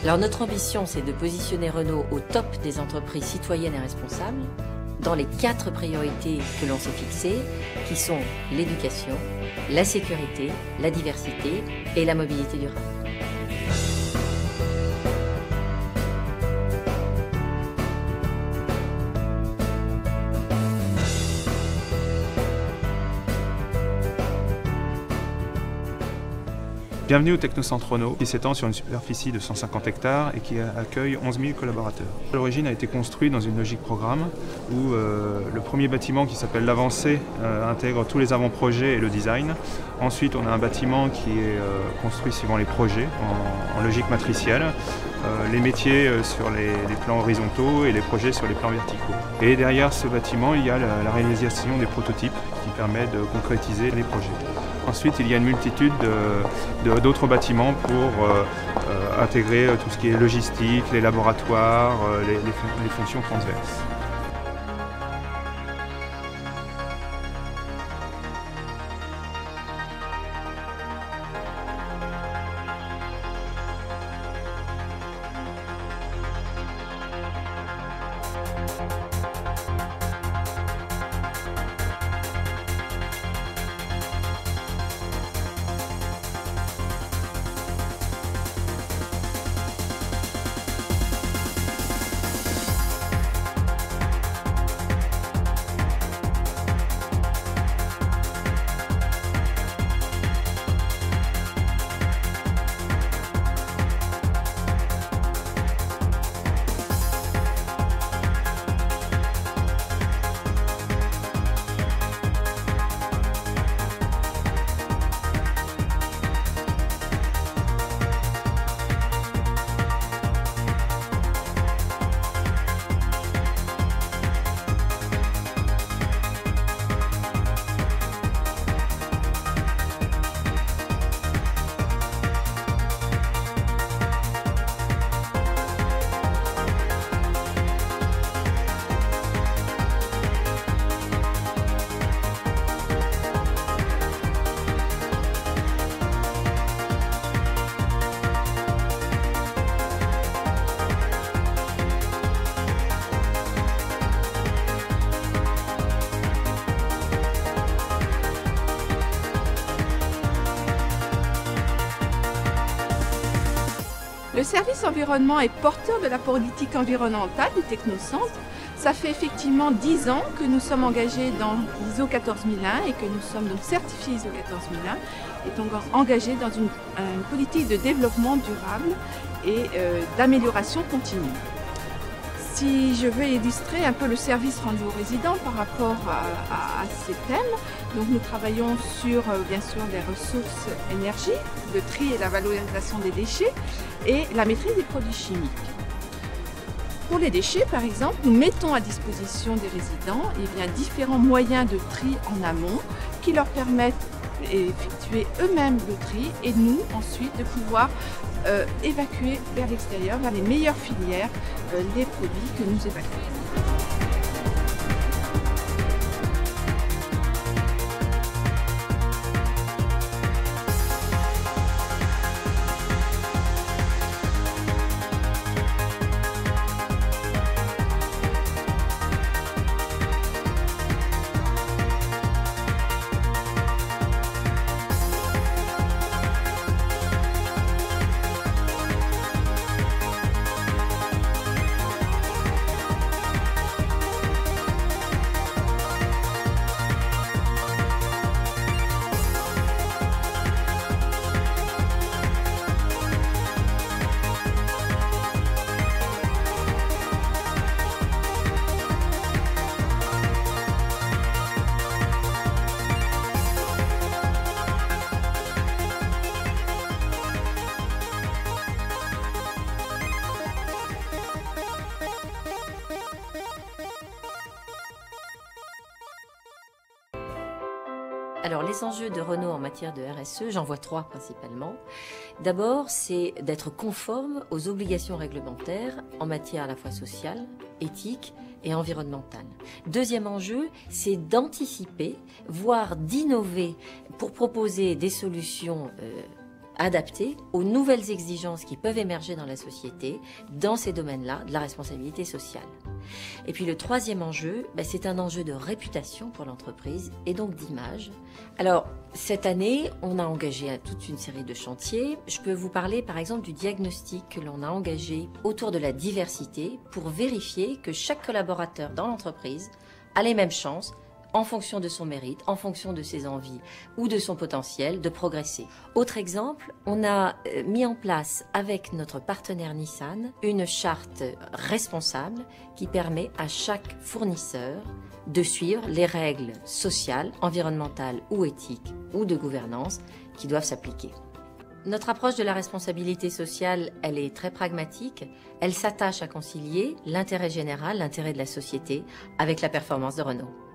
Alors notre ambition, c'est de positionner Renault au top des entreprises citoyennes et responsables dans les 4 priorités que l'on s'est fixées, qui sont l'éducation, la sécurité, la diversité et la mobilité durable. Bienvenue au Technocentre Renault, qui s'étend sur une superficie de 150 hectares et qui accueille 11 000 collaborateurs. À l'origine a été construit dans une logique programme où le premier bâtiment qui s'appelle l'Avancée intègre tous les avant-projets et le design. Ensuite on a un bâtiment qui est construit suivant les projets en logique matricielle, les métiers sur les plans horizontaux et les projets sur les plans verticaux. Et derrière ce bâtiment il y a la réalisation des prototypes qui permet de concrétiser les projets. Ensuite, il y a une multitude d'autres bâtiments pour intégrer tout ce qui est logistique, les laboratoires, les fonctions transverses. Le service environnement est porteur de la politique environnementale du Technocentre. Ça fait effectivement 10 ans que nous sommes engagés dans l'ISO 14001 et que nous sommes donc certifiés ISO 14001 et donc engagés dans une politique de développement durable et d'amélioration continue. Si je veux illustrer un peu le service rendu aux résidents par rapport à ces thèmes, donc nous travaillons sur bien sûr les ressources énergie, le tri et la valorisation des déchets et la maîtrise des produits chimiques. Pour les déchets par exemple, nous mettons à disposition des résidents différents moyens de tri en amont qui leur permettent d'effectuer eux-mêmes le tri et nous ensuite de pouvoir évacuer vers l'extérieur, vers les meilleures filières, les produits que nous évacuons. Alors les enjeux de Renault en matière de RSE, j'en vois 3 principalement. D'abord, c'est d'être conforme aux obligations réglementaires en matière à la fois sociale, éthique et environnementale. Deuxième enjeu, c'est d'anticiper, voire d'innover pour proposer des solutions adaptée aux nouvelles exigences qui peuvent émerger dans la société, dans ces domaines-là de la responsabilité sociale. Et puis le troisième enjeu, c'est un enjeu de réputation pour l'entreprise et donc d'image. Alors, cette année, on a engagé toute une série de chantiers. Je peux vous parler par exemple du diagnostic que l'on a engagé autour de la diversité pour vérifier que chaque collaborateur dans l'entreprise a les mêmes chances en fonction de son mérite, en fonction de ses envies ou de son potentiel de progresser. Autre exemple, on a mis en place avec notre partenaire Nissan une charte responsable qui permet à chaque fournisseur de suivre les règles sociales, environnementales ou éthiques ou de gouvernance qui doivent s'appliquer. Notre approche de la responsabilité sociale, elle est très pragmatique. Elle s'attache à concilier l'intérêt général, l'intérêt de la société avec la performance de Renault.